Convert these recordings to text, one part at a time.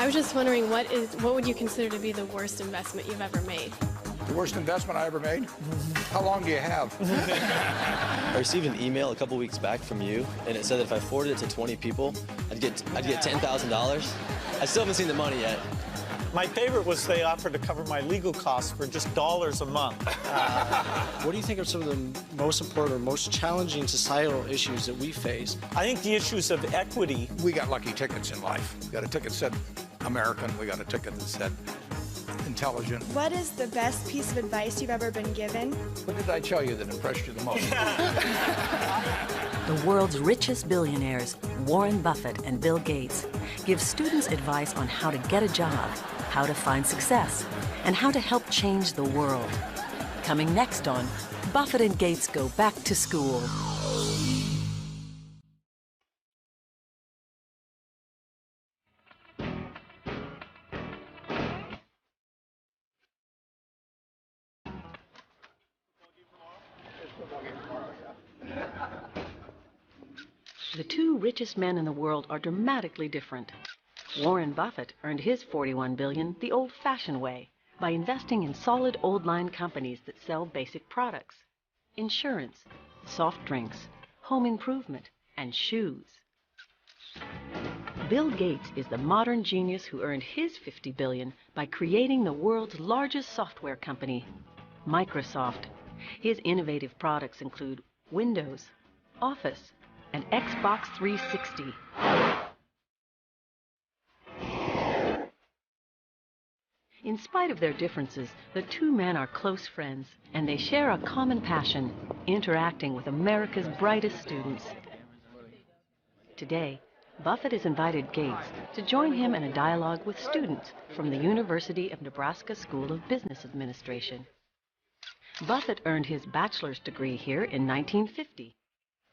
I was just wondering, what would you consider to be the worst investment you've ever made? The worst investment I ever made? How long do you have? I received an email a couple weeks back from you, and it said that if I forwarded it to 20 people, I'd get $10,000. I still haven't seen the money yet. My favorite was they offered to cover my legal costs for just $1 a month. What do you think are some of the most important or most challenging societal issues that we face? I think the issues of equity. We got lucky tickets in life. We got a ticket that said American. We got a ticket that said intelligent. What is the best piece of advice you've ever been given? What did I tell you that impressed you the most? The world's richest billionaires, Warren Buffett and Bill Gates, give students advice on how to get a job, how to find success, and how to help change the world. Coming next on Buffett and Gates Go Back to School. The two richest men in the world are dramatically different. Warren Buffett earned his $41 billion the old-fashioned way, by investing in solid old-line companies that sell basic products: insurance, soft drinks, home improvement, and shoes. Bill Gates is the modern genius who earned his $50 billion by creating the world's largest software company, Microsoft. His innovative products include Windows, Office, and Xbox 360. In spite of their differences, the two men are close friends, and they share a common passion: interacting with America's brightest students. Today, Buffett has invited Gates to join him in a dialogue with students from the University of Nebraska School of Business Administration. Buffett earned his bachelor's degree here in 1950.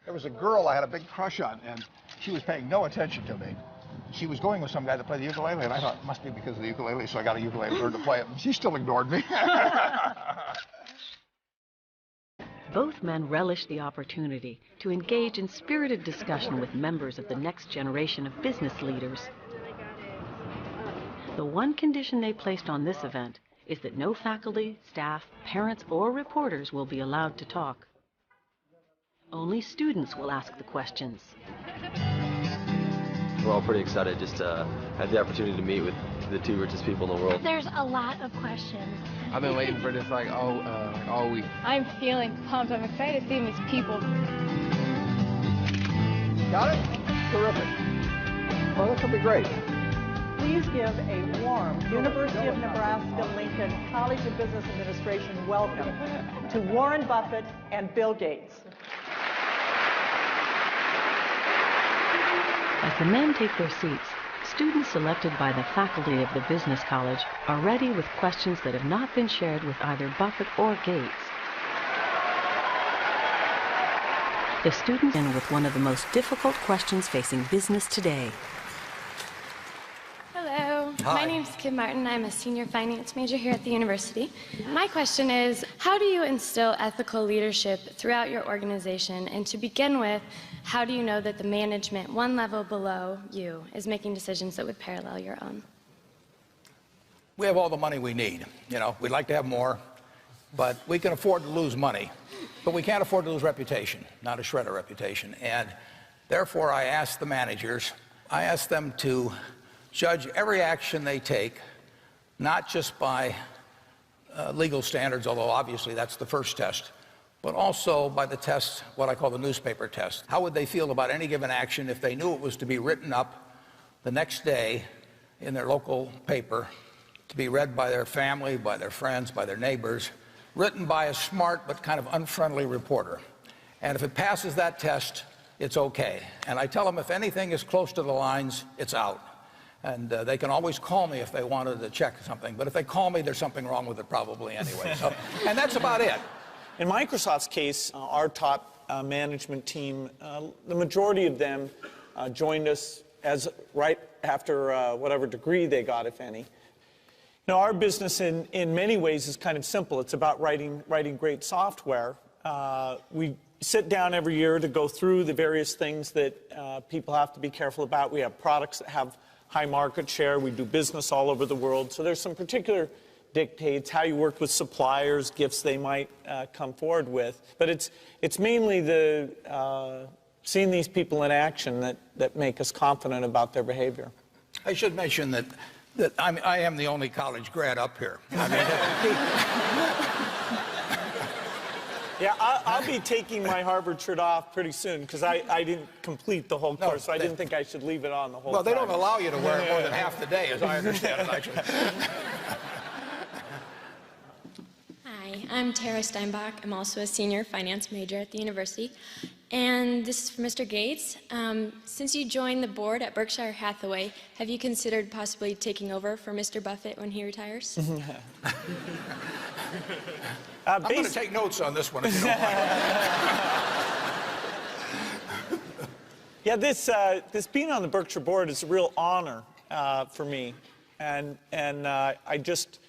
There was a girl I had a big crush on, and she was paying no attention to me. She was going with some guy that played the ukulele, and I thought it must be because of the ukulele, so I got a ukulele, learned to play it, and she still ignored me. Both men relish the opportunity to engage in spirited discussion with members of the next generation of business leaders. The one condition they placed on this event is that no faculty, staff, parents, or reporters will be allowed to talk. Only students will ask the questions. We're all pretty excited just to have the opportunity to meet with the two richest people in the world. There's a lot of questions. I've been waiting for this all week. I'm feeling pumped. I'm excited to see these people. Got it? Terrific. Well, this will be great. Please give a warm University of Nebraska Lincoln College of Business Administration welcome to Warren Buffett and Bill Gates. As the men take their seats, students selected by the faculty of the business college are ready with questions that have not been shared with either Buffett or Gates. The students end with one of the most difficult questions facing business today. Hello. Hi. My name's Kim Martin. I'm a senior finance major here at the university. My question is, how do you instill ethical leadership throughout your organization? And to begin with, how do you know that the management one level below you is making decisions that would parallel your own? We have all the money we need. You know, we'd like to have more, but we can afford to lose money. But we can't afford to lose reputation, not a shred of reputation. And therefore, I ask the managers, I ask them to judge every action they take, not just by legal standards, although obviously that's the first test, but also by the test, what I call the newspaper test. How would they feel about any given action if they knew it was to be written up the next day in their local paper, to be read by their family, by their friends, by their neighbors, written by a smart but kind of unfriendly reporter. And if it passes that test, it's okay. And I tell them if anything is close to the lines, it's out. And they can always call me if they wanted to check something. But if they call me, there's something wrong with it probably anyway. So, and that's about it. In Microsoft's case, our top management team, the majority of them joined us as right after whatever degree they got, if any. Now, our business in many ways is kind of simple. It's about writing great software. We sit down every year to go through the various things that people have to be careful about. We have products that have high market share. We do business all over the world. So there's some particular dictates, how you work with suppliers, gifts they might come forward with. But it's mainly the seeing these people in action that make us confident about their behavior. I should mention that I am the only college grad up here. I mean, yeah, I'll be taking my Harvard shirt off pretty soon because I didn't complete the whole course, so I didn't think I should leave it on the whole time. Well, they don't allow you to wear it more than half the day, as I understand it, actually. Hi, I'm Tara Steinbach. I'm also a senior finance major at the university. And this is for Mr. Gates. Since you joined the board at Berkshire Hathaway, have you considered possibly taking over for Mr. Buffett when he retires? I'm going to take notes on this one, if you don't mind. Yeah, this being on the Berkshire board is a real honor for me. And I just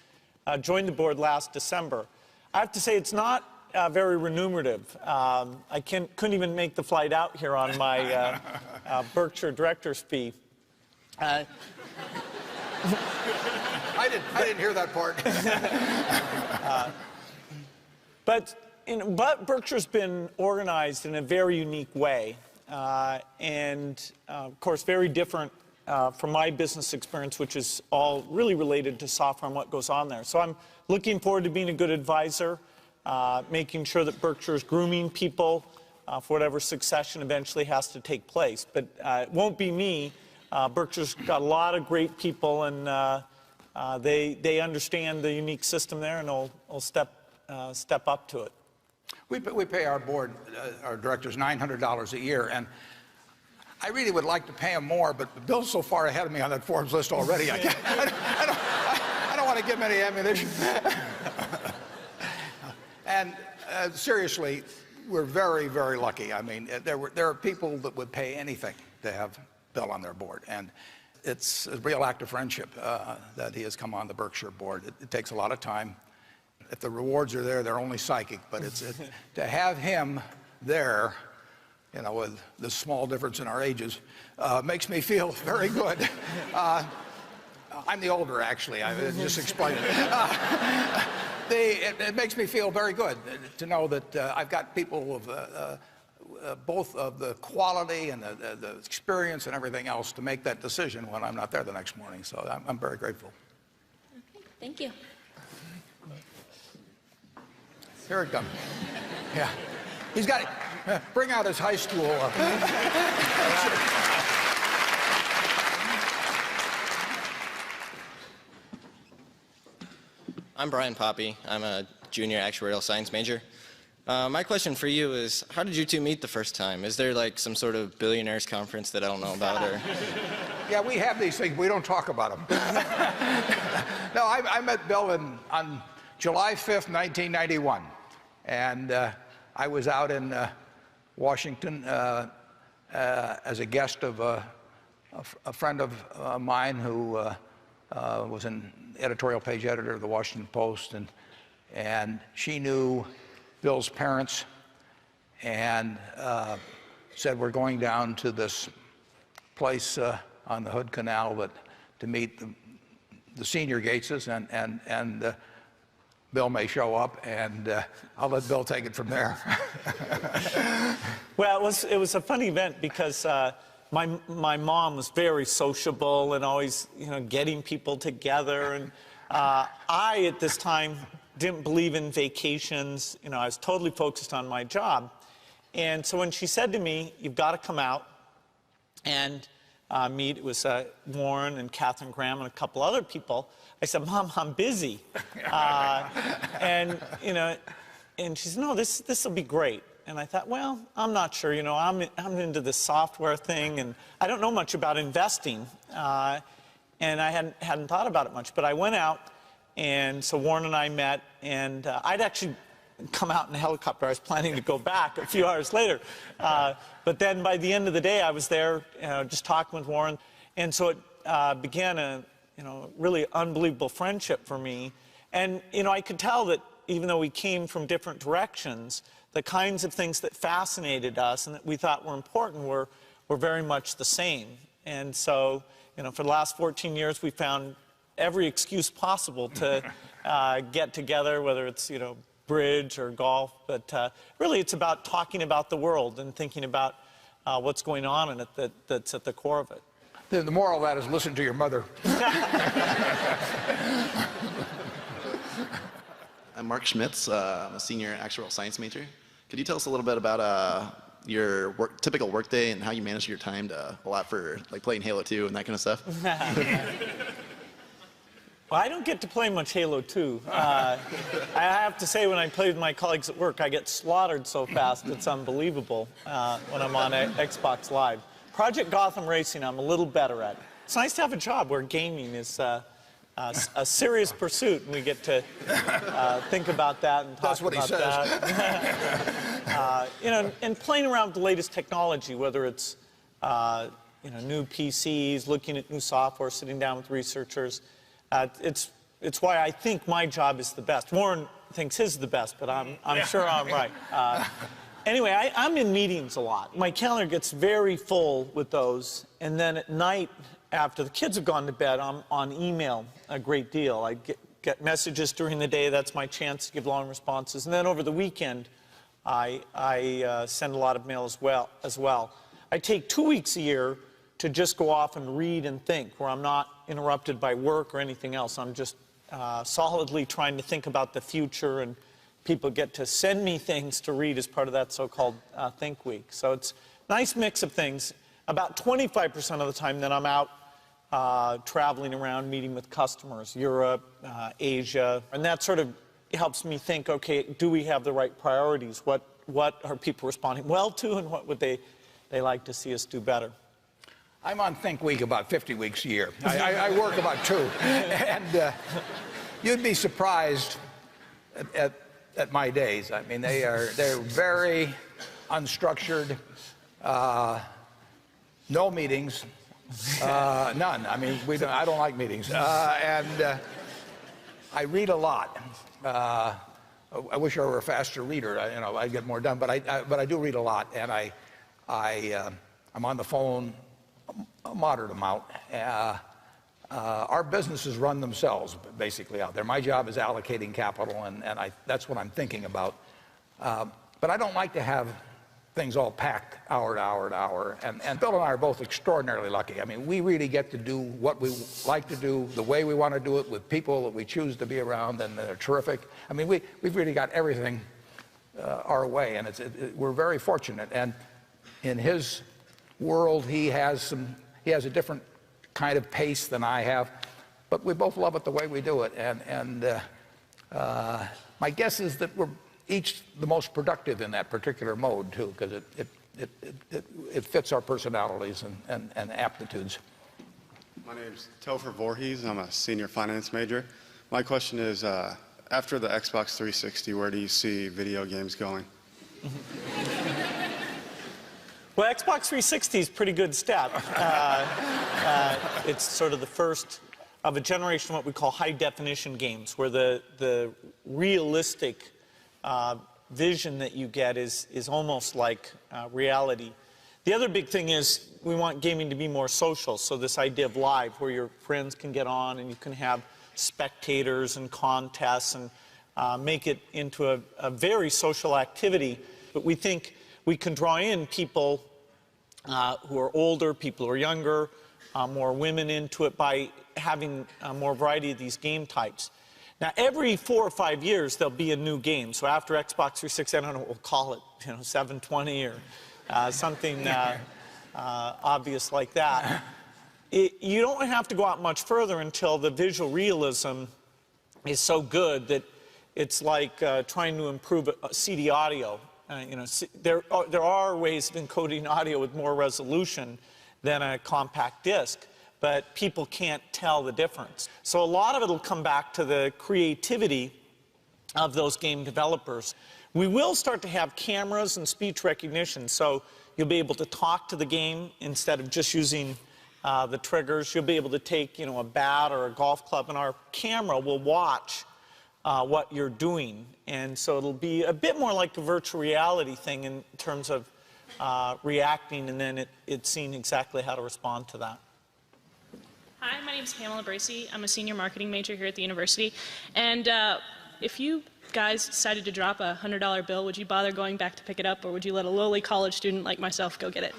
joined the board last December. I have to say it's not very remunerative. I couldn't even make the flight out here on my Berkshire director's fee. I didn't hear that part. But Berkshire's been organized in a very unique way, and of course very different from my business experience, which is all really related to software and what goes on there. So I'm looking forward to being a good advisor, making sure that Berkshire's grooming people for whatever succession eventually has to take place. But it won't be me. Berkshire's got a lot of great people, and they understand the unique system there, and will step up to it. We pay our board, our directors, $900 a year, and I really would like to pay them more, but Bill's so far ahead of me on that Forbes list already. I don't want to give him any ammunition. And seriously, we're very, very lucky. I mean, there are people that would pay anything to have Bill on their board, and it's a real act of friendship that he has come on the Berkshire board. It takes a lot of time. If the rewards are there, they're only psychic, but to have him there, you know, with the small difference in our ages, makes me feel very good. I'm the older, actually. I just explained it. It makes me feel very good to know that I've got people of both of the quality and the experience and everything else to make that decision when I'm not there the next morning. So I'm very grateful. Okay, thank you. Here it comes. Yeah. He's got it. Bring out his high school. I'm Brian Poppy. I'm a junior actuarial science major. My question for you is, how did you two meet the first time? Is there like some sort of billionaires conference that I don't know about? Or? Yeah, we have these things. We don't talk about them. No, I met Bill on July 5th, 1991. And I was out in Washington as a guest of a friend of mine who was an editorial page editor of the Washington Post, and she knew Bill's parents and said, we're going down to this place on the Hood Canal to meet the senior Gateses, and Bill may show up, and I'll let Bill take it from there. Well, it was a funny event because my mom was very sociable and always, you know, getting people together. And I, at this time, didn't believe in vacations. You know, I was totally focused on my job. And so when she said to me, you've got to come out and meet, it was Warren and Catherine Graham and a couple other people. I said, Mom, I'm busy. And, you know, and she said, no, this will be great. And I thought, well, I'm not sure. You know, I'm into this software thing, and I don't know much about investing. And I hadn't thought about it much. But I went out, and so Warren and I met, and I'd actually come out in a helicopter. I was planning to go back a few hours later. But then by the end of the day, I was there, just talking with Warren. And so it began a really unbelievable friendship for me. And, you know, I could tell that even though we came from different directions, the kinds of things that fascinated us and that we thought were important were very much the same. And so for the last 14 years, we found every excuse possible to get together, whether it's, bridge or golf. But really, it's about talking about the world and thinking about what's going on in it that's at the core of it. The moral of that is listen to your mother. I'm Mark Schmitz. I'm a senior actuarial science major. Could you tell us a little bit about your typical workday and how you manage your time to allow for like playing Halo 2 and that kind of stuff? Well, I don't get to play much Halo 2. I have to say, when I play with my colleagues at work, I get slaughtered so fast it's unbelievable when I'm on Xbox Live. Project Gotham Racing, I'm a little better at. It's nice to have a job where gaming is a serious pursuit, and we get to think about that and talk about that. And playing around with the latest technology, whether it's new PCs, looking at new software, sitting down with researchers. It's why I think my job is the best. Warren thinks his is the best, but I'm sure I'm right. Anyway, I'm in meetings a lot. My calendar gets very full with those, and then at night, after the kids have gone to bed, I'm on email a great deal. I get messages during the day. That's my chance to give long responses. And then over the weekend, I send a lot of mail as well. I take 2 weeks a year to just go off and read and think, where I'm not interrupted by work or anything else. I'm just solidly trying to think about the future, and people get to send me things to read as part of that so-called Think Week. So it's a nice mix of things. About 25% of the time then I'm out traveling around, meeting with customers, Europe, Asia, and that sort of helps me think, okay, do we have the right priorities? What are people responding well to, and what would they like to see us do better? I'm on Think Week about 50 weeks a year. I work about 2. And you'd be surprised at my days. I mean, they're very unstructured, no meetings, none. I mean, I don't like meetings. And I read a lot. I wish I were a faster reader. I'd get more done. But I do read a lot, and I'm on the phone a moderate amount. Our businesses run themselves basically out there. My job is allocating capital, and that's what I'm thinking about. But I don't like to have things all packed hour to hour to hour. And Bill and I are both extraordinarily lucky. I mean, we really get to do what we like to do, the way we want to do it, with people that we choose to be around, and they're terrific. I mean, we've really got everything our way, and we're very fortunate. And in his world, he has a different kind of pace than I have, but we both love it the way we do it. And my guess is that we're each the most productive in that particular mode too, because it fits our personalities and aptitudes. My name's Topher Voorhees. I'm a senior finance major. My question is, after the Xbox 360, where do you see video games going? Well, Xbox 360 is a pretty good step. It's sort of the first of a generation of what we call high-definition games, where the realistic vision that you get is almost like reality. The other big thing is we want gaming to be more social, so this idea of live, where your friends can get on and you can have spectators and contests and make it into a very social activity. But we think we can draw in people who are older, people who are younger, more women into it by having more variety of these game types. Now, every 4 or 5 years, there'll be a new game. So after Xbox 360, I don't know what we'll call it, 720 or something obvious like that. You don't have to go out much further until the visual realism is so good that it's like trying to improve CD audio. There are ways of encoding audio with more resolution than a compact disc, but people can't tell the difference. So a lot of it will come back to the creativity of those game developers. We will start to have cameras and speech recognition, so you'll be able to talk to the game instead of just using the triggers. You'll be able to take, a bat or a golf club, and our camera will watch what you're doing. And so it'll be a bit more like a virtual reality thing in terms of reacting, and then it's seeing exactly how to respond to that. Hi, my name is Pamela Bracey. I'm a senior marketing major here at the university. And if you guys decided to drop a $100 bill, would you bother going back to pick it up, or would you let a lowly college student like myself go get it?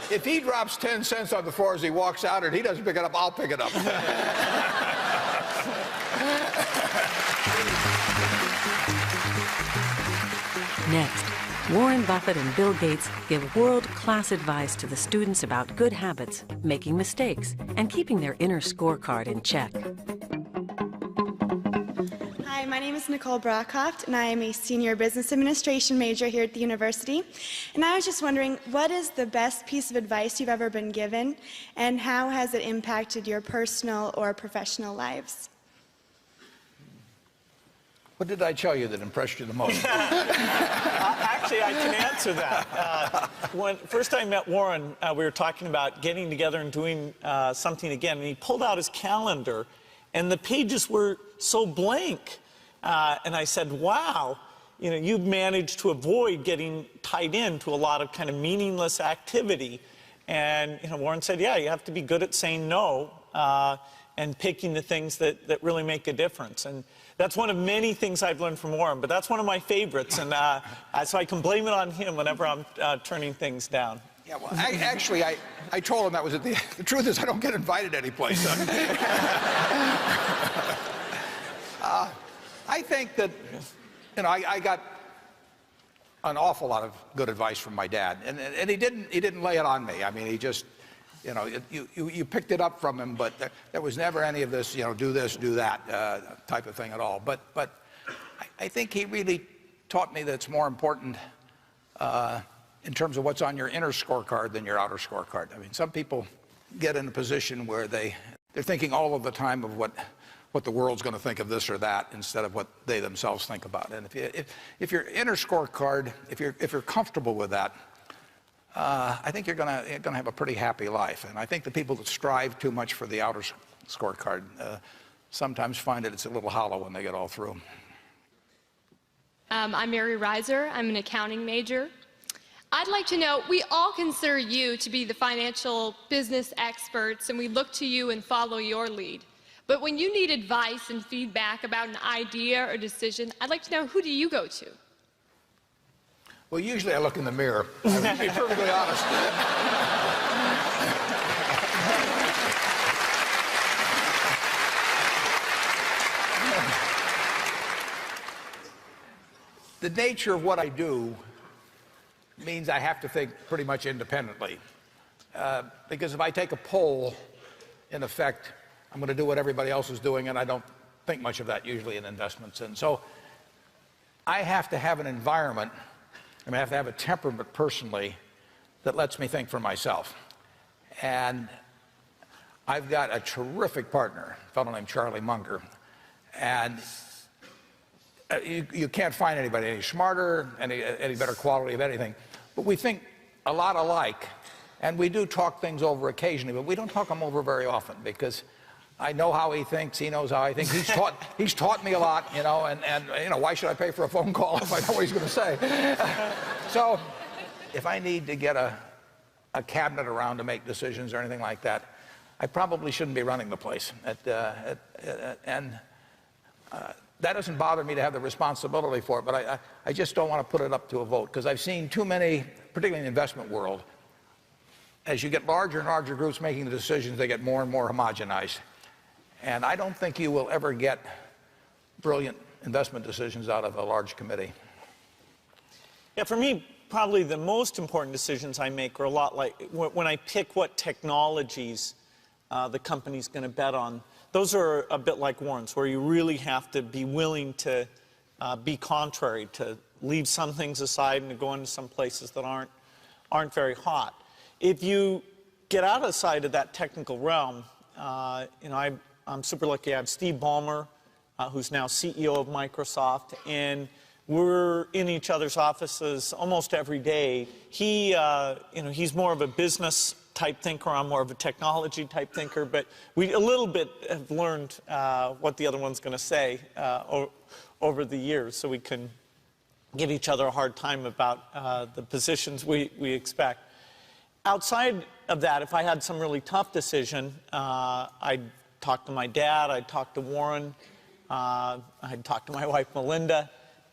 If he drops 10 cents on the floor as he walks out and he doesn't pick it up, I'll pick it up. Next, Warren Buffett and Bill Gates give world-class advice to the students about good habits, making mistakes, and keeping their inner scorecard in check. Hi, my name is Nicole Brockhoft, and I am a senior business administration major here at the university. And I was just wondering, what is the best piece of advice you've ever been given, and how has it impacted your personal or professional lives? What did I tell you that impressed you the most? Actually, I can answer that. When first I met Warren, we were talking about getting together and doing something again, and he pulled out his calendar, and the pages were so blank. And I said, wow, you know, you've managed to avoid getting tied into a lot of kind of meaningless activity. And you know, Warren said, yeah, you have to be good at saying no and picking the things that really make a difference. And that's one of many things I've learned from Warren, but that's one of my favorites, and so I can blame it on him whenever I'm turning things down. Yeah, well, I told him that was it. The truth is I don't get invited anyplace. I think that, you know, I got an awful lot of good advice from my dad, and he didn't lay it on me. I mean, he just, you know, you picked it up from him, but there was never any of this, you know, do this, do that type of thing at all. But I think he really taught me that it's more important in terms of what's on your inner scorecard than your outer scorecard. I mean, some people get in a position where they're thinking all of the time of what the world's going to think of this or that instead of what they themselves think about. And if your inner scorecard, if you're comfortable with that, I think you're gonna have a pretty happy life. And I think the people that strive too much for the outer scorecard sometimes find that it's a little hollow when they get all through. I'm Mary Reiser. I'm an accounting major. I'd like to know, we all consider you to be the financial business experts, and we look to you and follow your lead. But when you need advice and feedback about an idea or decision, I'd like to know, who do you go to? Well, usually I look in the mirror. To be perfectly honest. The nature of what I do means I have to think pretty much independently. Because if I take a poll, in effect, I'm going to do what everybody else is doing, and I don't think much of that usually in investments. And so I have to have an environment, I have to have a temperament personally that lets me think for myself. And I've got a terrific partner, a fellow named Charlie Munger. And you can't find anybody any smarter, any better quality of anything. But we think a lot alike. And we do talk things over occasionally, but we don't talk them over very often because I know how he thinks, he knows how I think. He's taught me a lot, you know, and you know, why should I pay for a phone call if I know what he's going to say? So if I need to get a cabinet around to make decisions or anything like that, I probably shouldn't be running the place. That doesn't bother me to have the responsibility for it, but I just don't want to put it up to a vote because I've seen too many, particularly in the investment world, as you get larger and larger groups making the decisions, they get more and more homogenized. And I don't think you will ever get brilliant investment decisions out of a large committee. Yeah, for me, probably the most important decisions I make are a lot like when I pick what technologies the company's going to bet on. Those are a bit like Warren's, where you really have to be willing to be contrary, to leave some things aside and to go into some places that aren't very hot. If you get outside of that technical realm, you know, I'm super lucky. I have Steve Ballmer, who's now CEO of Microsoft, and we're in each other's offices almost every day. He, you know, he's more of a business type thinker. I'm more of a technology type thinker, but we a little bit have learned what the other one's going to say over the years, so we can give each other a hard time about the positions we expect. Outside of that, if I had some really tough decision, I'd talk to my dad, I'd talk to Warren, I'd talk to my wife, Melinda.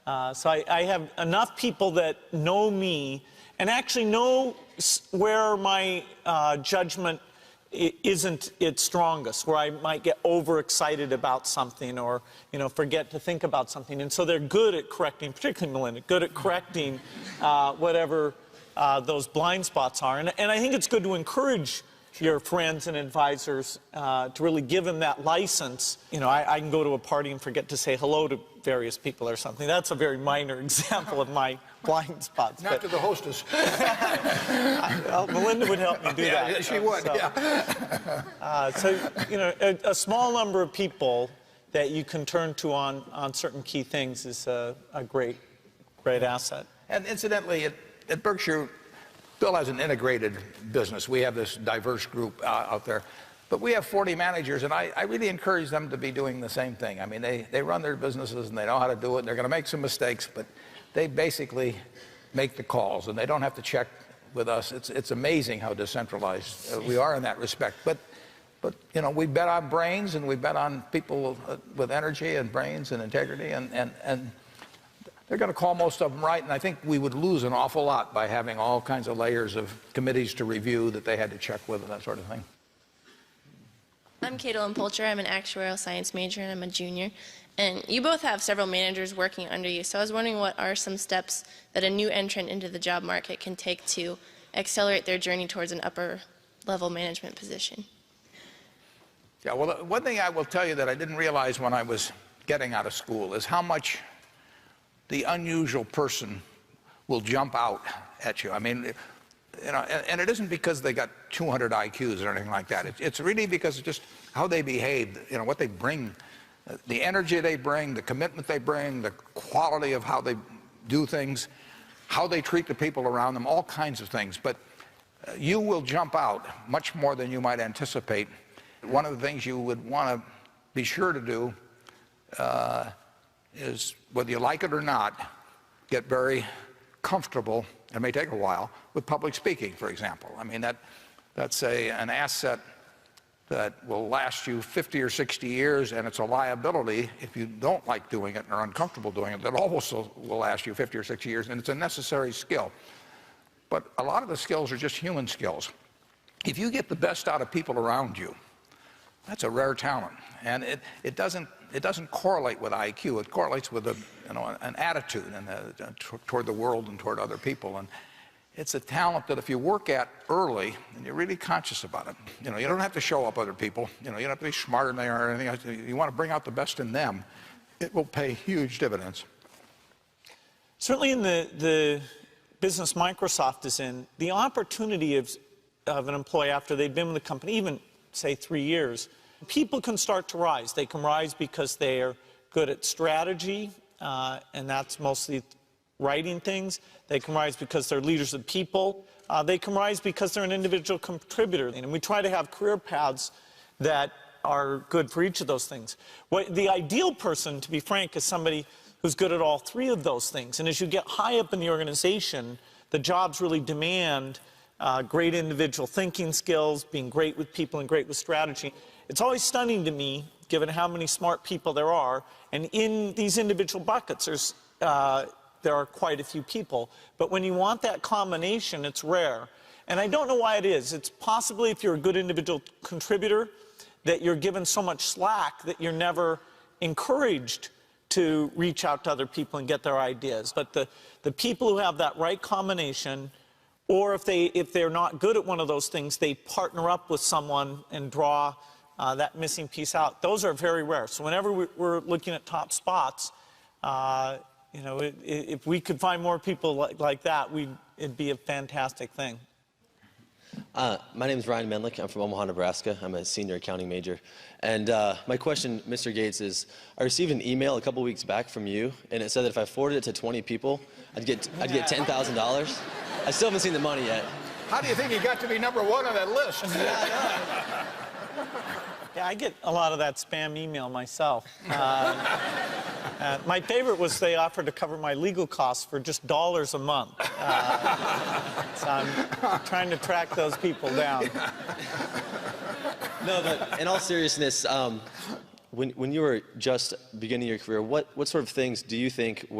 So I have enough people that know me and actually know where my judgment isn't its strongest, where I might get overexcited about something or, forget to think about something. And so they're good at correcting, particularly Melinda, good at correcting whatever those blind spots are. And I think it's good to encourage your friends and advisors to really give them that license. I can go to a party and forget to say hello to various people or something. That's a very minor example of my blind spots. Not to the hostess. Well, Melinda would help me do that. Yeah, she would, So, a small number of people that you can turn to on certain key things is a great asset. And incidentally, at Berkshire, Bill has an integrated business. We have this diverse group out there. But we have 40 managers, and I really encourage them to be doing the same thing. I mean, they run their businesses, and they know how to do it. They're going to make some mistakes, but they basically make the calls, and they don't have to check with us. It's amazing how decentralized we are in that respect. But we bet on brains, and we bet on people with energy and brains and integrity, and they're going to call most of them right, and I think we would lose an awful lot by having all kinds of layers of committees to review that they had to check with and that sort of thing. I'm Caitlin Polcher. I'm an actuarial science major, and I'm a junior. And you both have several managers working under you, so I was wondering what are some steps that a new entrant into the job market can take to accelerate their journey towards an upper-level management position? Yeah, well, one thing I will tell you that I didn't realize when I was getting out of school is how much the unusual person will jump out at you. I mean, and it isn't because they got 200 IQs or anything like that. It's really because of just how they behave, what they bring, the energy they bring, the commitment they bring, the quality of how they do things, how they treat the people around them, all kinds of things. But you will jump out much more than you might anticipate. One of the things you would want to be sure to do is, whether you like it or not, get very comfortable, it may take a while, with public speaking, for example. I mean, that's an asset that will last you 50 or 60 years, and it's a liability if you don't like doing it and are uncomfortable doing it. That also will last you 50 or 60 years, and it's a necessary skill. But a lot of the skills are just human skills. If you get the best out of people around you, that's a rare talent, and it doesn't correlate with IQ. It correlates with an attitude and toward the world and toward other people. And it's a talent that if you work at early and you're really conscious about it, you don't have to show up other people. You don't have to be smarter than they are or anything else. You want to bring out the best in them. It will pay huge dividends. Certainly in the business Microsoft is in, the opportunity of an employee after they've been with the company, even say 3 years, people can start to rise. They can rise because they're good at strategy, and that's mostly writing things. They can rise because they're leaders of people. They can rise because they're an individual contributor. And we try to have career paths that are good for each of those things. The ideal person, to be frank, is somebody who's good at all three of those things. And as you get high up in the organization, the jobs really demand great individual thinking skills, being great with people and great with strategy. It's always stunning to me, given how many smart people there are, and in these individual buckets, there are quite a few people. But when you want that combination, it's rare. And I don't know why it is. It's possibly, if you're a good individual contributor, that you're given so much slack that you're never encouraged to reach out to other people and get their ideas. But the people who have that right combination, or if they're not good at one of those things, they partner up with someone and draw that missing piece out. Those are very rare. So whenever we're looking at top spots, if we could find more people like that, it'd be a fantastic thing. My name is Ryan Menlick. I'm from Omaha, Nebraska. I'm a senior accounting major. And my question, Mr. Gates, is I received an email a couple weeks back from you, and it said that if I forwarded it to 20 people, I'd get $10,000. I still haven't seen the money yet. How do you think you got to be #1 on that list? Yeah, I get a lot of that spam email myself. My favorite was they offered to cover my legal costs for just $1 a month. So I'm trying to track those people down. No, but in all seriousness, when you were just beginning your career, what sort of things do you think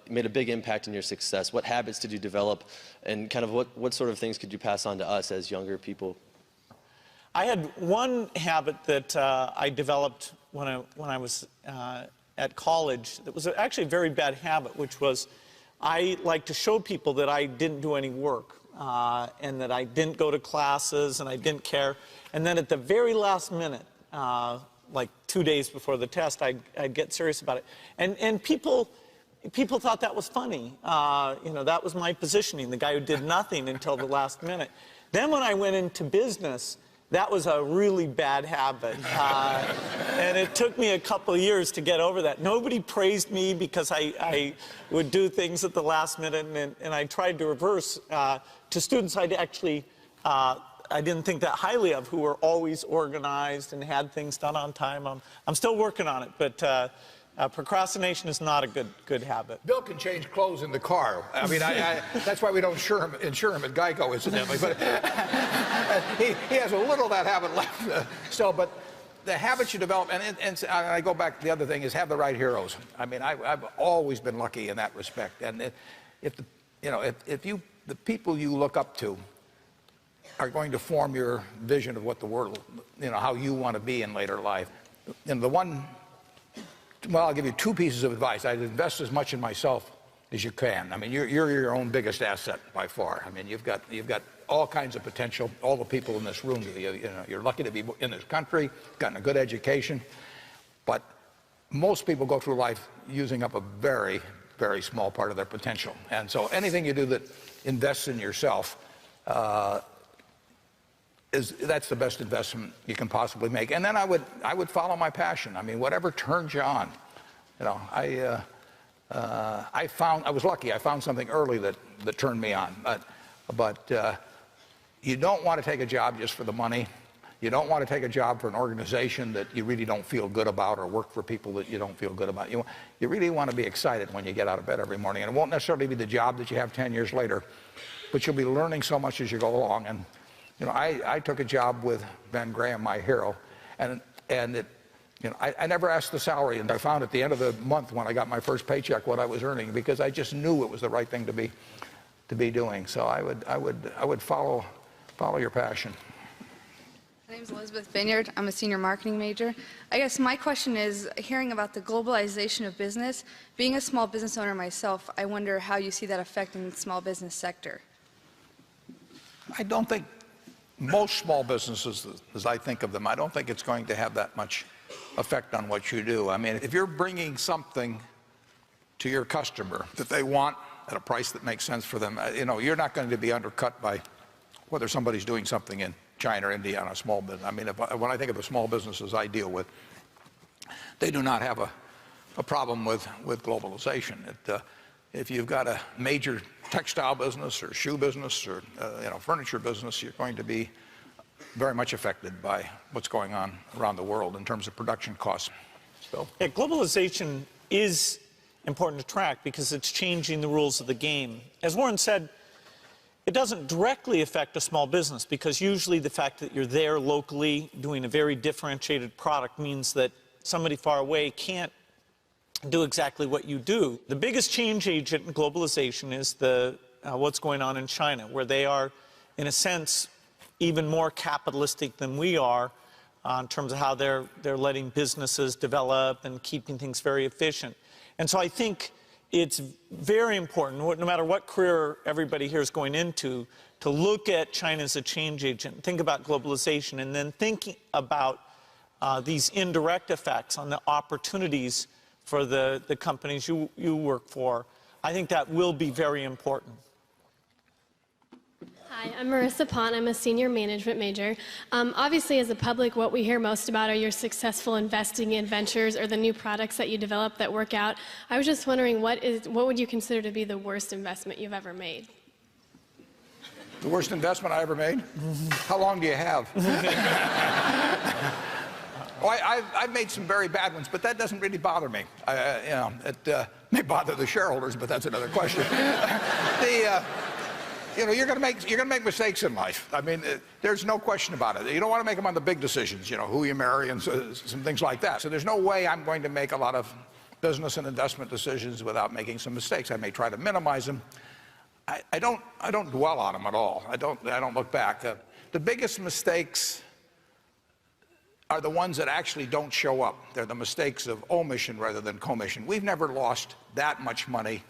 made a big impact in your success? What habits did you develop, and kind of what sort of things could you pass on to us as younger people? I had one habit that I developed when I was at college that was actually a very bad habit, which was I like to show people that I didn't do any work and that I didn't go to classes and I didn't care. And then at the very last minute, like 2 days before the test, I'd get serious about it. And people thought that was funny. You know, that was my positioning, the guy who did nothing until the last minute. Then when I went into business, that was a really bad habit. And it took me a couple of years to get over that. Nobody praised me because I would do things at the last minute, and I tried to reverse to students I'd actually I didn't think that highly of, who were always organized and had things done on time. I'm still working on it, but procrastination is not a good habit. Bill can change clothes in the car. I mean, that's why we don't insure him at Geico, incidentally. But he has a little of that habit left still. But the habits you develop, and I go back, the other thing is have the right heroes. I mean, I've always been lucky in that respect. And if the people you look up to are going to form your vision of what the world, how you want to be in later life. And well, I'll give you 2 pieces of advice. I'd invest as much in myself as you can. I mean, you're your own biggest asset by far. I mean, you've got all kinds of potential. All the people in this room, you're lucky to be in this country, gotten a good education. But most people go through life using up a very, very small part of their potential. And so anything you do that invests in yourself, that's the best investment you can possibly make. And then I would follow my passion. I mean, whatever turns you on. I was lucky. I found something early that turned me on. But you don't want to take a job just for the money. You don't want to take a job for an organization that you really don't feel good about, or work for people that you don't feel good about. You really want to be excited when you get out of bed every morning. And it won't necessarily be the job that you have 10 years later, but you'll be learning so much as you go along. And I took a job with Ben Graham, my hero, and I never asked the salary, and I found at the end of the month when I got my first paycheck what I was earning, because I just knew it was the right thing to be doing. So I would follow your passion. My name is Elizabeth Vineyard. I'm a senior marketing major. I guess my question is, hearing about the globalization of business, being a small business owner myself, I wonder how you see that affecting the small business sector. I don't think most small businesses, as I think of them, I don't think it's going to have that much effect on what you do. I mean, if you're bringing something to your customer that they want at a price that makes sense for them, you're not going to be undercut by whether somebody's doing something in China or India on a small business. I mean, when I think of the small businesses I deal with, they do not have a problem with globalization. If you've got a major textile business or shoe business or furniture business, you're going to be very much affected by what's going on around the world in terms of production costs. Bill? Yeah, globalization is important to track because it's changing the rules of the game. As Warren said, it doesn't directly affect a small business, because usually the fact that you're there locally doing a very differentiated product means that somebody far away can't do exactly what you do. The biggest change agent in globalization is what's going on in China, where they are, in a sense, even more capitalistic than we are in terms of how they're letting businesses develop and keeping things very efficient. And so I think it's very important, no matter what career everybody here is going into, to look at China as a change agent, think about globalization, and then thinking about these indirect effects on the opportunities for the companies you work for. I think that will be very important. Hi, I'm Marissa Pont. I'm a senior management major. Obviously, as a public, what we hear most about are your successful investing in ventures or the new products that you develop that work out. I was just wondering, what would you consider to be the worst investment you've ever made? The worst investment I ever made? How long do you have? Oh, I've made some very bad ones, but that doesn't really bother me. It may bother the shareholders, but that's another question. You're going to make mistakes in life. I mean, there's no question about it. You don't want to make them on the big decisions, who you marry and some things like that. So there's no way I'm going to make a lot of business and investment decisions without making some mistakes. I may try to minimize them. I don't dwell on them at all. I don't look back. The biggest mistakes are the ones that actually don't show up. They're the mistakes of omission rather than commission. We've never lost that much money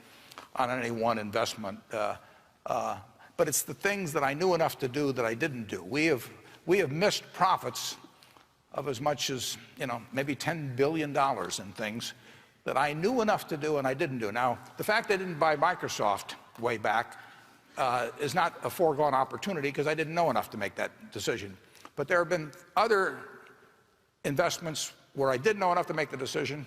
on any one investment. But it's the things that I knew enough to do that I didn't do. We have missed profits of as much as, maybe $10 billion in things that I knew enough to do and I didn't do. Now, the fact I didn't buy Microsoft way back is not a foregone opportunity because I didn't know enough to make that decision. But there have been other investments where I did know enough to make the decision,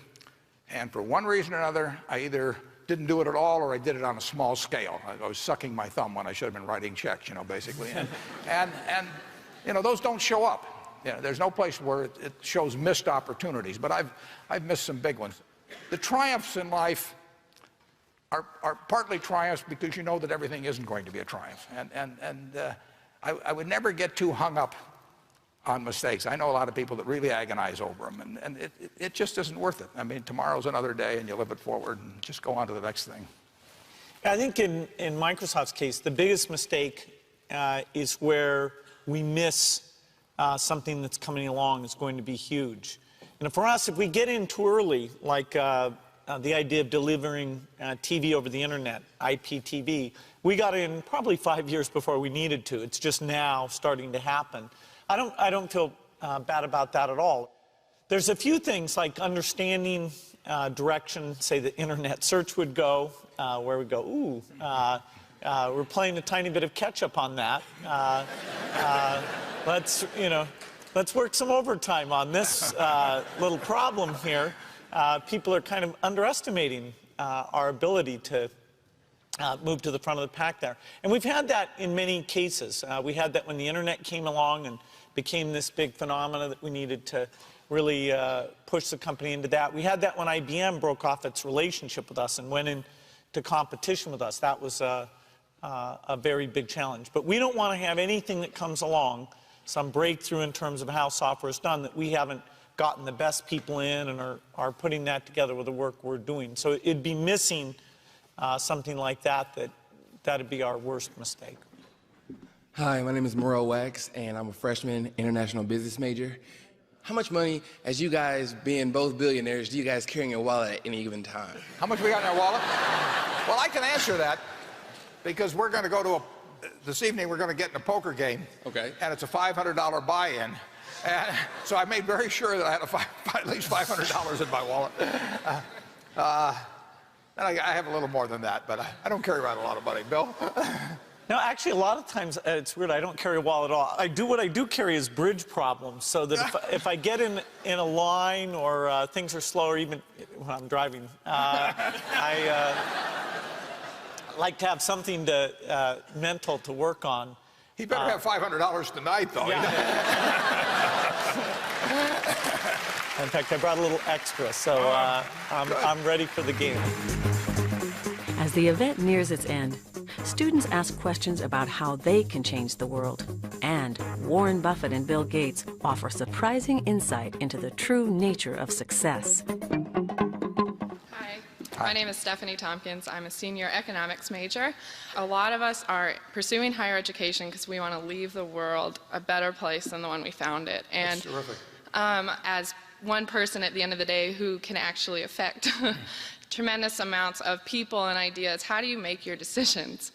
and for one reason or another, I either didn't do it at all or I did it on a small scale. I was sucking my thumb when I should have been writing checks, basically. And those don't show up. There's no place where it shows missed opportunities, but I've missed some big ones. The triumphs in life are partly triumphs because you know that everything isn't going to be a triumph. I would never get too hung up on mistakes. I know a lot of people that really agonize over them, and it just isn't worth it. I mean, tomorrow's another day, and you live it forward and just go on to the next thing. I think in Microsoft's case, the biggest mistake is where we miss something that's coming along is going to be huge. And for us, if we get in too early, like the idea of delivering TV over the internet, IPTV, we got in probably 5 years before we needed to. It's just now starting to happen. I don't feel bad about that at all. There's a few things like understanding direction, say the internet search would go, where we go, ooh, we're playing a tiny bit of catch up on that. Let's work some overtime on this little problem here. People are kind of underestimating our ability to move to the front of the pack there. And we've had that in many cases. We had that when the internet came along and became this big phenomena that we needed to really push the company into that. We had that when IBM broke off its relationship with us and went into competition with us. That was a very big challenge. But we don't want to have anything that comes along, some breakthrough in terms of how software is done, that we haven't gotten the best people in and are putting that together with the work we're doing. So it'd be missing something like that'd be our worst mistake. Hi, my name is Morel Wax, and I'm a freshman international business major. How much money, as you guys being both billionaires, do you guys carry in your wallet at any given time? How much we got in our wallet? Well, I can answer that because we're going to go to this evening we're going to get in a poker game. Okay. And it's a $500 buy-in. And so I made very sure that I had at least $500 in my wallet. And I have a little more than that, but I don't carry around a lot of money. Bill? No, actually, a lot of times, it's weird, I don't carry a wallet at all. What I do carry is bridge problems, so that if I get in a line or things are slow, or even when I'm driving, I like to have something mental to work on. He better have $500 tonight, though. Yeah. In fact, I brought a little extra, so I'm ready for the game. As the event nears its end, students ask questions about how they can change the world. And Warren Buffett and Bill Gates offer surprising insight into the true nature of success. Hi, my name is Stephanie Tompkins. I'm a senior economics major. A lot of us are pursuing higher education because we want to leave the world a better place than the one we found it. And that's terrific. As one person at the end of the day who can actually affect tremendous amounts of people and ideas, how do you make your decisions?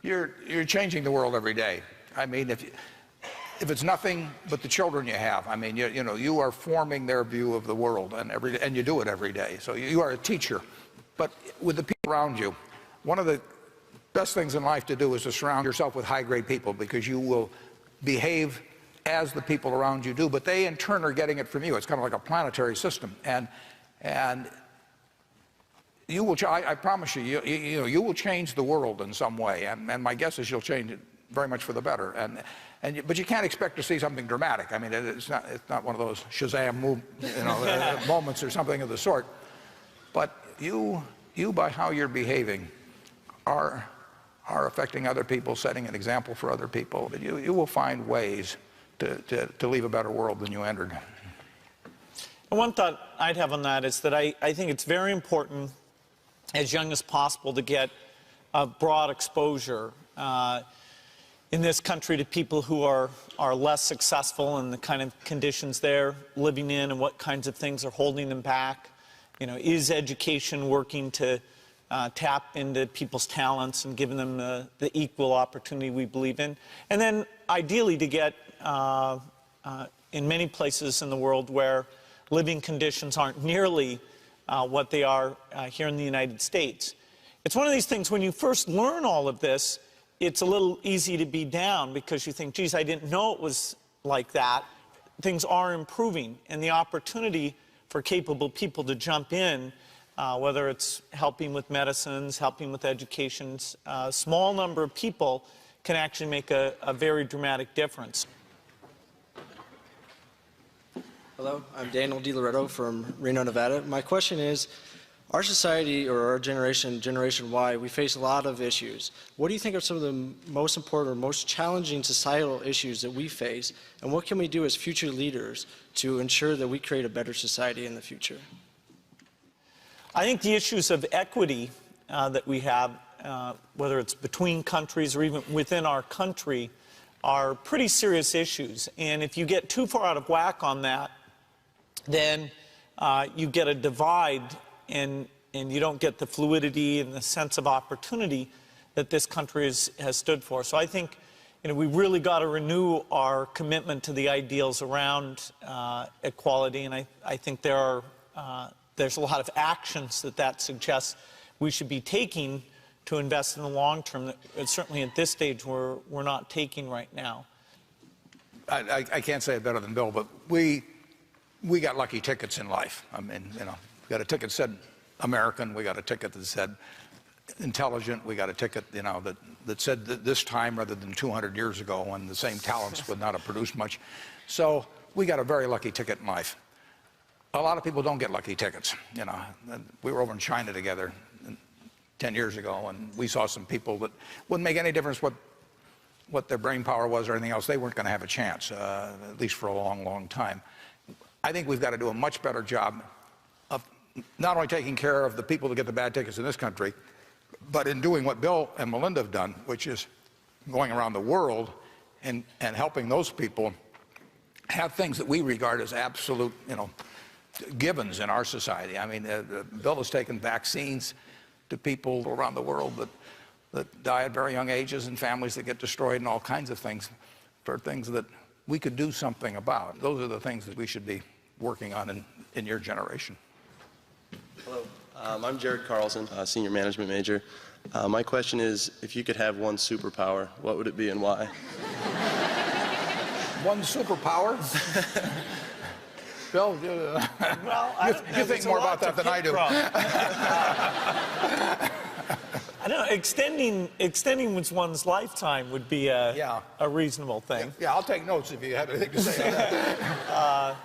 You're changing the world every day. I mean, if it's nothing but the children you have, I mean, you are forming their view of the world, and you do it every day. So you are a teacher. But with the people around you, one of the best things in life to do is to surround yourself with high-grade people, because you will behave as the people around you do, but they in turn are getting it from you. It's kind of like a planetary system, and you will. I promise you, you will change the world in some way, and my guess is you'll change it very much for the better. And But you can't expect to see something dramatic. I mean, it's not one of those Shazam moments or something of the sort. But you by how you're behaving are affecting other people, setting an example for other people. You will find ways to leave a better world than you entered. And one thought I'd have on that is that I think it's very important as young as possible to get a broad exposure in this country to people who are less successful and the kind of conditions they're living in and what kinds of things are holding them back. You know, is education working to tap into people's talents and giving them the equal opportunity we believe in? And then ideally to get in many places in the world where living conditions aren't nearly what they are here in the United States. It's one of these things when you first learn all of this, it's a little easy to be down because you think, geez, I didn't know it was like that. Things are improving, and the opportunity for capable people to jump in, whether it's helping with medicines, helping with education, a small number of people can actually make a very dramatic difference. Hello, I'm Daniel DiLoretto from Reno, Nevada. My question is, our society, or our generation, Generation Y, we face a lot of issues. What do you think are some of the most important or most challenging societal issues that we face, and what can we do as future leaders to ensure that we create a better society in the future? I think the issues of equity that we have, whether it's between countries or even within our country, are pretty serious issues. And if you get too far out of whack on that, then you get a divide and you don't get the fluidity and the sense of opportunity that this country has stood for. So I think we really got to renew our commitment to the ideals around equality, and I think there's a lot of actions that suggests we should be taking to invest in the long term that certainly at this stage we're not taking right now. I can't say it better than Bill, but we got lucky tickets in life. I mean, we got a ticket that said American, we got a ticket that said intelligent, we got a ticket, that said this time rather than 200 years ago when the same talents would not have produced much. So we got a very lucky ticket in life. A lot of people don't get lucky tickets. We were over in China together 10 years ago, and we saw some people that wouldn't make any difference what their brain power was or anything else. They weren't going to have a chance, at least for a long, long time. I think we've got to do a much better job of not only taking care of the people that get the bad tickets in this country, but in doing what Bill and Melinda have done, which is going around the world and helping those people have things that we regard as absolute, givens in our society. I mean, Bill has taken vaccines to people around the world that die at very young ages and families that get destroyed and all kinds of things for things that we could do something about. Those are the things that we should be working on in your generation. Hello, I'm Jared Carlson, senior management major. My question is, if you could have one superpower, what would it be and why? One superpower? Bill, you think more about that than I do. I don't know, extending one's lifetime would be a reasonable thing. Yeah, I'll take notes if you have anything to say on that.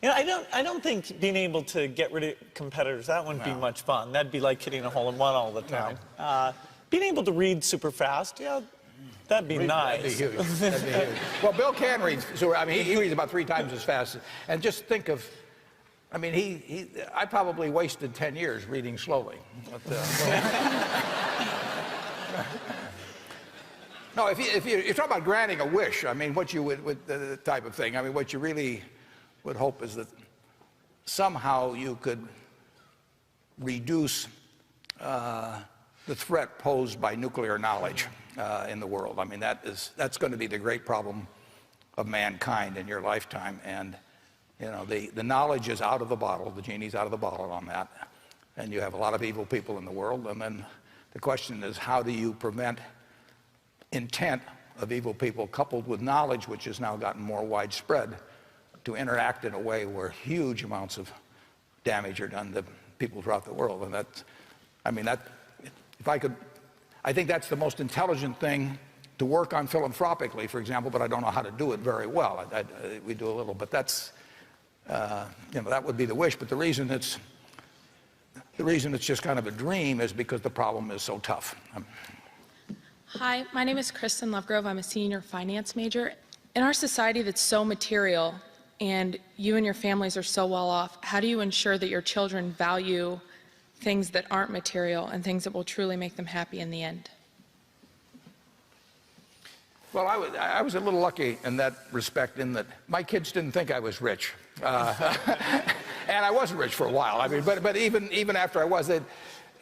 I don't think being able to get rid of competitors, that wouldn't be much fun. That'd be like hitting a hole-in-one all the time. Being able to read super fast, that'd be nice. That'd be huge. That'd be huge. Well, Bill can read. So I mean, he reads about 3 times as fast. And just think of, I mean, I probably wasted 10 years reading slowly. But, no, if you're talking about granting a wish, I mean, what you would the type of thing. I mean, what you really would hope is that somehow you could reduce the threat posed by nuclear knowledge in the world. I mean, that's going to be the great problem of mankind in your lifetime. And the knowledge is out of the bottle. The genie's out of the bottle on that. And you have a lot of evil people in the world. And then the question is, how do you prevent intent of evil people coupled with knowledge, which has now gotten more widespread, to interact in a way where huge amounts of damage are done to people throughout the world? And I think that's the most intelligent thing to work on philanthropically, for example, but I don't know how to do it very well. We do a little, but that's, that would be the wish. But the reason it's just kind of a dream is because the problem is so tough. Hi, my name is Kristen Lovegrove. I'm a senior finance major. In our society that's so material and you and your families are so well off, how do you ensure that your children value things that aren't material and things that will truly make them happy in the end? Well, I was a little lucky in that respect in that my kids didn't think I was rich. And I wasn't rich for a while. I mean, but even after I was,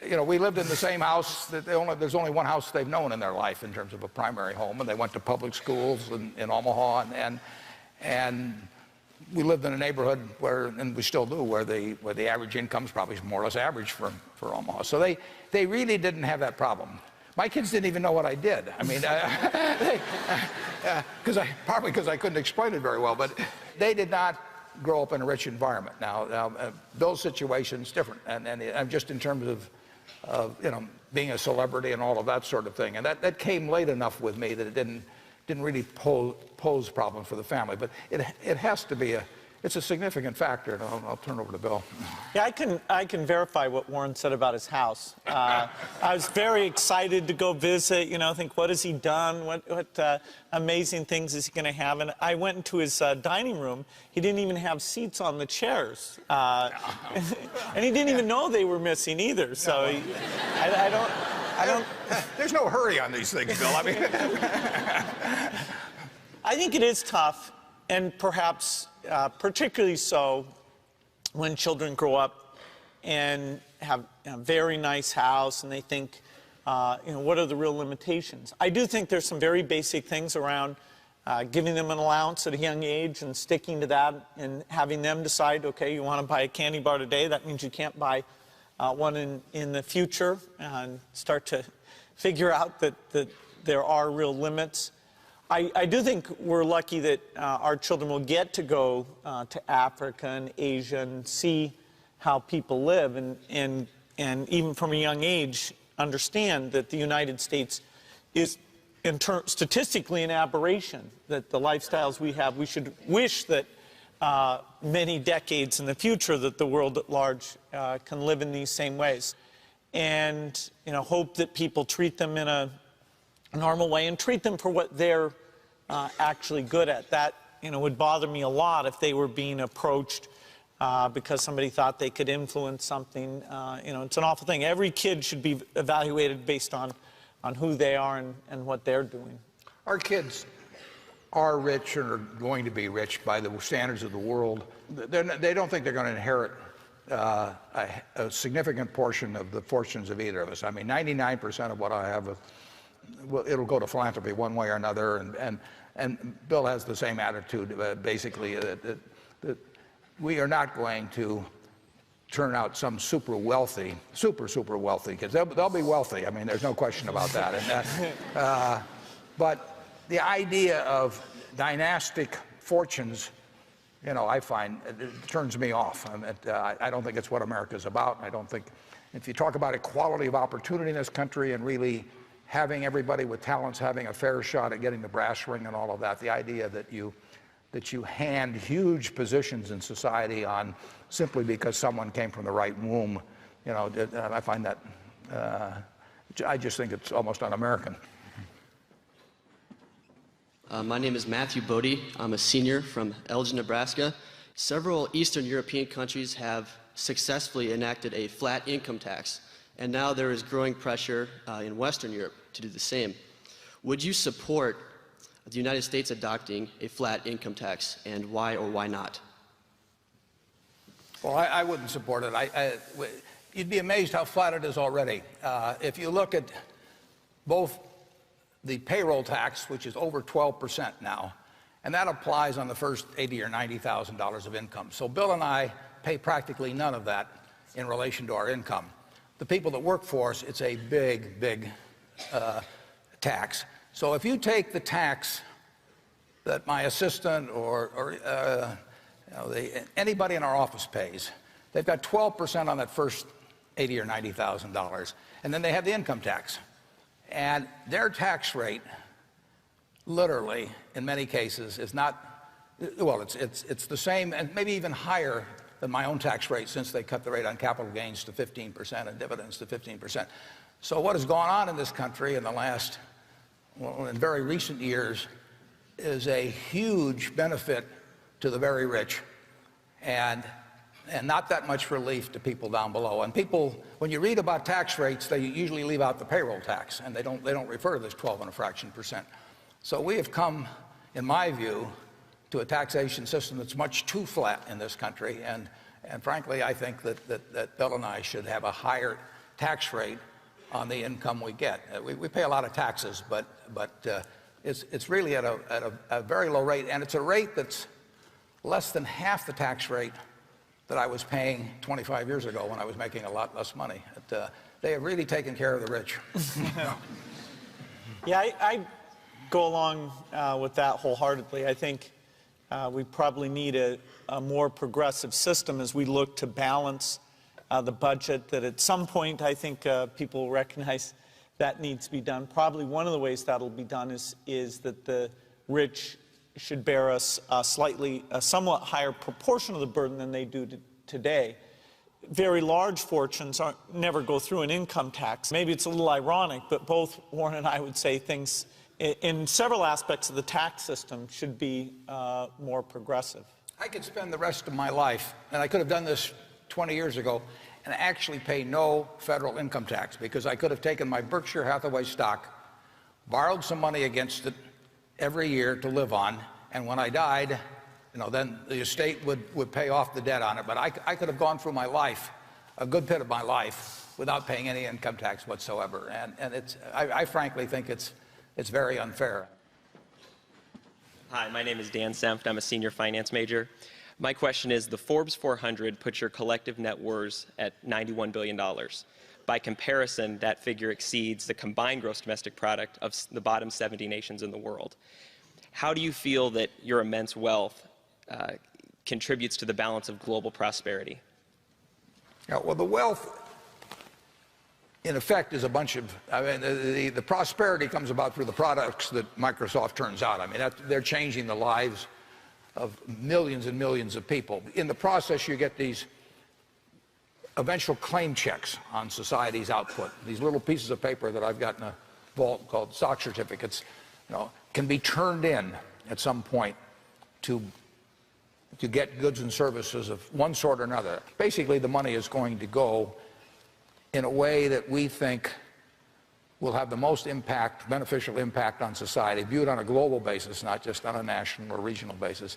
we lived in the same house. There's only one house they've known in their life in terms of a primary home, and they went to public schools in Omaha, and we lived in a neighborhood where, and we still do, where the average income is probably more or less average for Omaha. So they really didn't have that problem. My kids didn't even know what I did. I mean, probably because I couldn't explain it very well, but they did not grow up in a rich environment. Now Bill's situation is different, and just in terms of being a celebrity and all of that sort of thing, and that came late enough with me that it didn't really pose problems for the family. But it has to be it's a significant factor, and I'll turn over to Bill. Yeah, I can verify what Warren said about his house. I was very excited to go visit, think, what has he done? What amazing things is he going to have? And I went into his dining room. He didn't even have seats on the chairs. And he didn't even know they were missing either. So I don't... There's no hurry on these things, Bill. I mean... I think it is tough, and perhaps particularly so when children grow up and have a very nice house and they think, what are the real limitations? I do think there's some very basic things around giving them an allowance at a young age and sticking to that and having them decide, okay, you want to buy a candy bar today, that means you can't buy one in the future, and start to figure out that there are real limits. I do think we're lucky that our children will get to go to Africa and Asia and see how people live, and even from a young age understand that the United States is statistically an aberration, that the lifestyles we have, we should wish that many decades in the future that the world at large can live in these same ways, and hope that people treat them in a normal way and treat them for what they're actually good at. That would bother me a lot if they were being approached because somebody thought they could influence something. It's an awful thing. Every kid should be evaluated based on who they are and what they're doing. Our kids are rich and are going to be rich by the standards of the world. They don't think they're going to inherit a significant portion of the fortunes of either of us. I mean, 99% of what I have, it'll go to philanthropy one way or another, and Bill has the same attitude, basically, that we are not going to turn out some super wealthy kids. They'll be wealthy. I mean, there's no question about that. But the idea of dynastic fortunes, I find it turns me off. I don't think it's what America's about. I don't think, if you talk about equality of opportunity in this country and really having everybody with talents having a fair shot at getting the brass ring and all of that, the idea that you hand huge positions in society on simply because someone came from the right womb, I find that, I just think it's almost un-American. My name is Matthew Bodie. I'm a senior from Elgin, Nebraska. Several Eastern European countries have successfully enacted a flat income tax, and now there is growing pressure in Western Europe to do the same. Would you support the United States adopting a flat income tax, and why or why not? Well, I wouldn't support it. You'd be amazed how flat it is already. If you look at both the payroll tax, which is over 12% now, and that applies on the first $80,000 or $90,000 of income. So Bill and I pay practically none of that in relation to our income. The people that work for us, it's a big, big tax. So if you take the tax that my assistant or anybody in our office pays, they've got 12% on that first $80,000 or $90,000, and then they have the income tax. And their tax rate literally, in many cases, is not, well, it's the same and maybe even higher than my own tax rate since they cut the rate on capital gains to 15% and dividends to 15%. So what has gone on in this country in the last, well, in very recent years is a huge benefit to the very rich and not that much relief to people down below. And people, when you read about tax rates, they usually leave out the payroll tax, and they don't refer to this 12 and a fraction percent. So we have come, in my view, to a taxation system that's much too flat in this country, and frankly, I think that Bill and I should have a higher tax rate on the income we get. We pay a lot of taxes, but it's really at a very low rate, and it's a rate that's less than half the tax rate that I was paying 25 years ago when I was making a lot less money. They have really taken care of the rich. Yeah, I go along with that wholeheartedly. I think we probably need a more progressive system as we look to balance the budget, that at some point I think people recognize that needs to be done. Probably one of the ways that'll be done is that the rich should bear a somewhat higher proportion of the burden than they do today. Very large fortunes never go through an income tax. Maybe it's a little ironic, but both Warren and I would say things in several aspects of the tax system should be more progressive. I could spend the rest of my life, and I could have done this 20 years ago, and actually pay no federal income tax, because I could have taken my Berkshire Hathaway stock, borrowed some money against it every year to live on, and when I died, then the estate would pay off the debt on it. But I could have gone through my life, a good bit of my life, without paying any income tax whatsoever. And I frankly think it's very unfair. Hi, my name is Dan Senft. I'm a senior finance major. My question is, the Forbes 400 puts your collective net worth at $91 billion. By comparison, that figure exceeds the combined gross domestic product of the bottom 70 nations in the world. How do you feel that your immense wealth contributes to the balance of global prosperity? Yeah, well, the wealth, in effect, is a bunch of, the prosperity comes about through the products that Microsoft turns out. They're changing the lives of millions and millions of people. In the process, you get these eventual claim checks on society's output. These little pieces of paper that I've got in a vault called stock certificates, can be turned in at some point to get goods and services of one sort or another. Basically, the money is going to go in a way that we think will have the most impact, beneficial impact on society, viewed on a global basis, not just on a national or regional basis.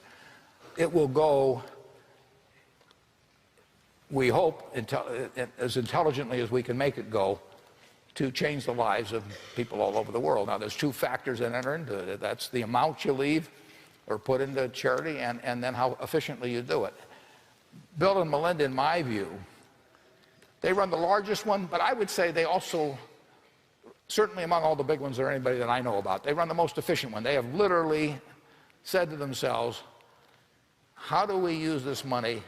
It will go, we hope, as intelligently as we can make it go, to change the lives of people all over the world. Now, there's two factors that enter into it. That's the amount you leave or put into charity, and then how efficiently you do it. Bill and Melinda, in my view, they run the largest one, but I would say they also, certainly among all the big ones or anybody that I know about, they run the most efficient one. They have literally said to themselves, how do we use this money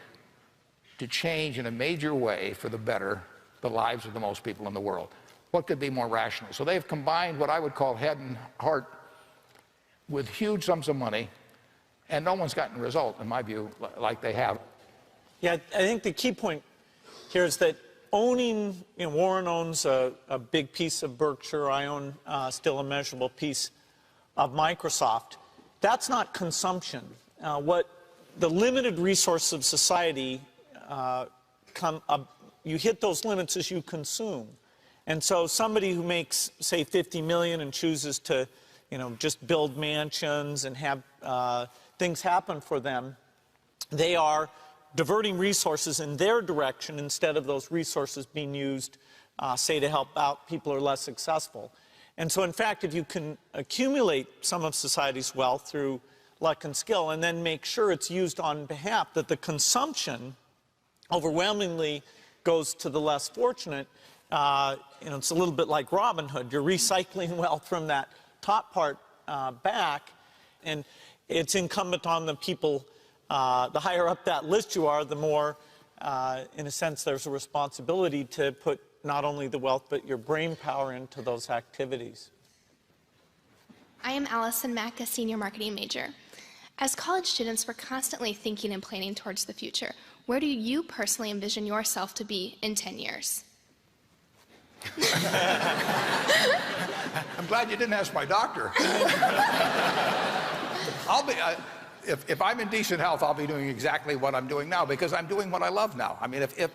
to change in a major way for the better the lives of the most people in the world? What could be more rational? So they've combined what I would call head and heart with huge sums of money, and no one's gotten a result, in my view, like they have. Yeah, I think the key point here is that owning, Warren owns a big piece of Berkshire, I own still a measurable piece of Microsoft. That's not consumption. What the limited resources of society you hit those limits as you consume. And so somebody who makes, say, 50 million and chooses to, just build mansions and have things happen for them, they are diverting resources in their direction instead of those resources being used, say, to help out people who are less successful. And so, in fact, if you can accumulate some of society's wealth through luck and skill and then make sure it's used on behalf, that the consumption overwhelmingly goes to the less fortunate, it's a little bit like Robin Hood. You're recycling wealth from that top part back, and it's incumbent on the people, the higher up that list you are, the more, in a sense, there's a responsibility to put not only the wealth but your brain power into those activities. I am Allison Mack, a senior marketing major. As college students, we're constantly thinking and planning towards the future. Where do you personally envision yourself to be in 10 years? I'm glad you didn't ask my doctor. If I'm in decent health, I'll be doing exactly what I'm doing now because I'm doing what I love now. I mean, if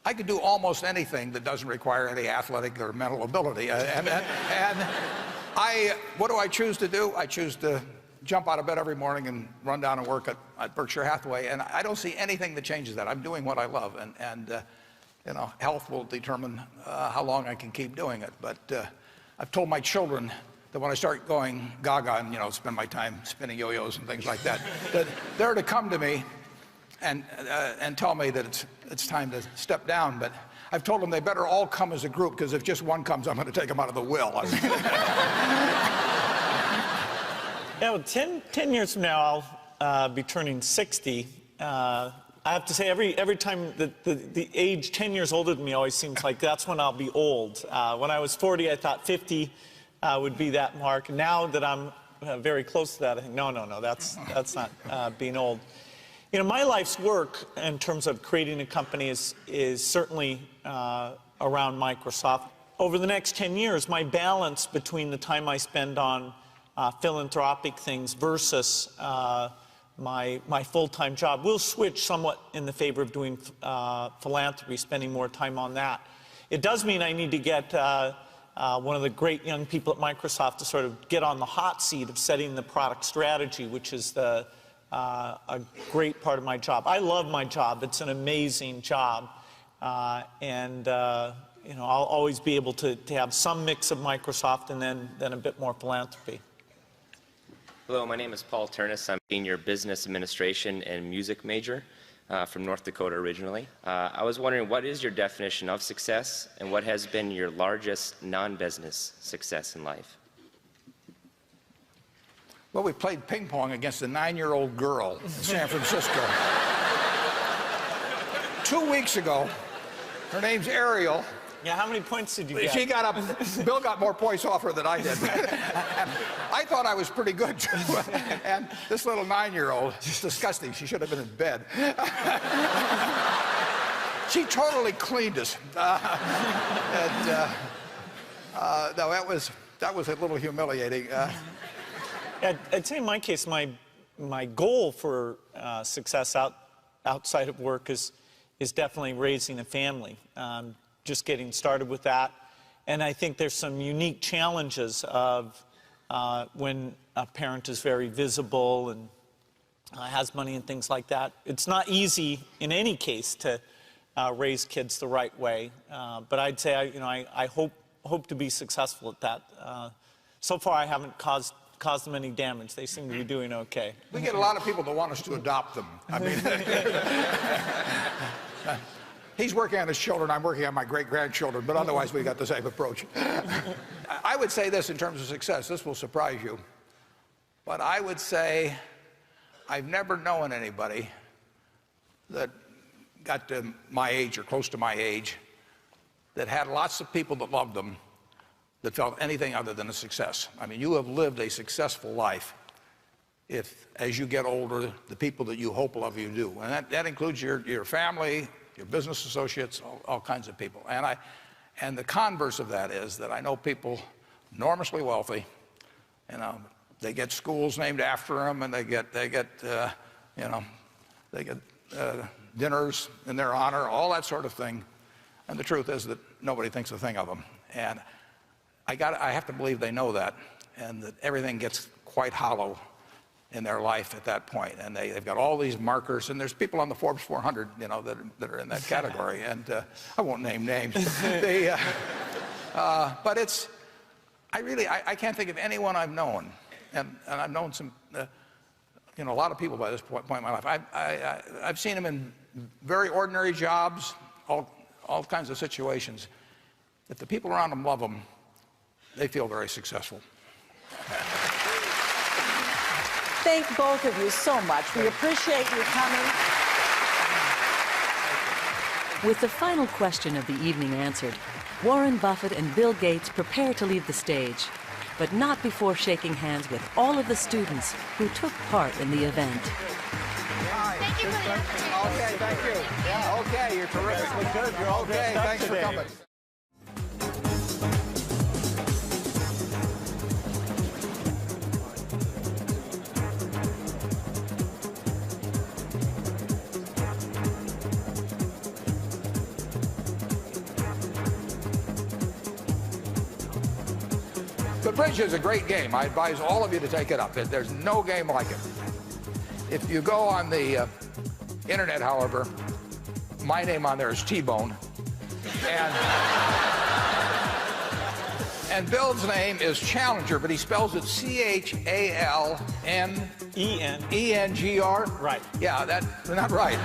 I could do almost anything that doesn't require any athletic or mental ability. What do I choose to do? I choose to jump out of bed every morning and run down and work at Berkshire Hathaway, and I don't see anything that changes that. I'm doing what I love, and you know, health will determine how long I can keep doing it. But I've told my children that when I start going gaga and, you know, spend my time spinning yo-yos and things like that, that they're to come to me and tell me that it's time to step down. But I've told them they better all come as a group, because if just one comes, I'm going to take them out of the will. Yeah, well, 10 years from now, I'll be turning 60. I have to say, every time the age 10 years older than me always seems like that's when I'll be old. When I was 40, I thought 50 would be that mark. Now that I'm very close to that, I think, no, that's not being old. You know, my life's work in terms of creating a company is certainly around Microsoft. Over the next 10 years, my balance between the time I spend on philanthropic things versus my full-time job will switch somewhat in the favor of doing philanthropy, spending more time on that. It does mean I need to get one of the great young people at Microsoft to sort of get on the hot seat of setting the product strategy, which is a great part of my job. I love my job. It's an amazing job. You know, I'll always be able to have some mix of Microsoft and then a bit more philanthropy. Hello, my name is Paul Turnus. I'm a senior business administration and music major from North Dakota originally. I was wondering, what is your definition of success, and what has been your largest non-business success in life? Well, we played ping pong against a 9-year-old girl in San Francisco. 2 weeks ago. Her name's Ariel. Yeah, how many points did you get? She got up. Bill got more points off her than I did. I thought I was pretty good, too. And this little 9-year-old, she's disgusting. She should have been in bed. She totally cleaned us. No, that was a little humiliating. I'd say in my case, my goal for success outside of work is definitely raising a family. Just getting started with that. And I think there's some unique challenges of when a parent is very visible and has money and things like that. It's not easy in any case to raise kids the right way. But I'd say I hope to be successful at that. So far I haven't caused them any damage. They seem to be doing okay. We get a lot of people that want us to adopt them. I mean, he's working on his children, I'm working on my great-grandchildren, but otherwise we got the same approach. I would say this in terms of success. This will surprise you. But I would say I've never known anybody that got to my age or close to my age that had lots of people that loved them that felt anything other than a success. I mean, you have lived a successful life if, as you get older, the people that you hope love you do. And that includes your family, your business associates, all kinds of people. And the converse of that is that I know people enormously wealthy, you know, they get schools named after them, and they get dinners in their honor, all that sort of thing. And the truth is that nobody thinks a thing of them. And I have to believe they know that, and that everything gets quite hollow in their life at that point. And they've got all these markers, and there's people on the Forbes 400, you know, that are in that category. And I won't name names. But it's, I can't think of anyone I've known, and I've known some, you know, a lot of people by this point in my life. I've seen them in very ordinary jobs, all kinds of situations. If the people around them love them, they feel very successful. Thank both of you so much. We appreciate you coming. With the final question of the evening answered, Warren Buffett and Bill Gates prepare to leave the stage. but not before shaking hands with all of the students who took part in the event. Thank you for the opportunity. Okay, thank you. Yeah, okay, you're terrific. Look good. You're all Okay, dressed up thanks for today. coming. The bridge is a great game. I advise all of you to take it up. There's no game like it. If you go on the internet, however, my name on there is T-Bone. And Bill's name is Challenger, but he spells it C-H-A-L-N-E-N-G-R. Right. Yeah, that's not right.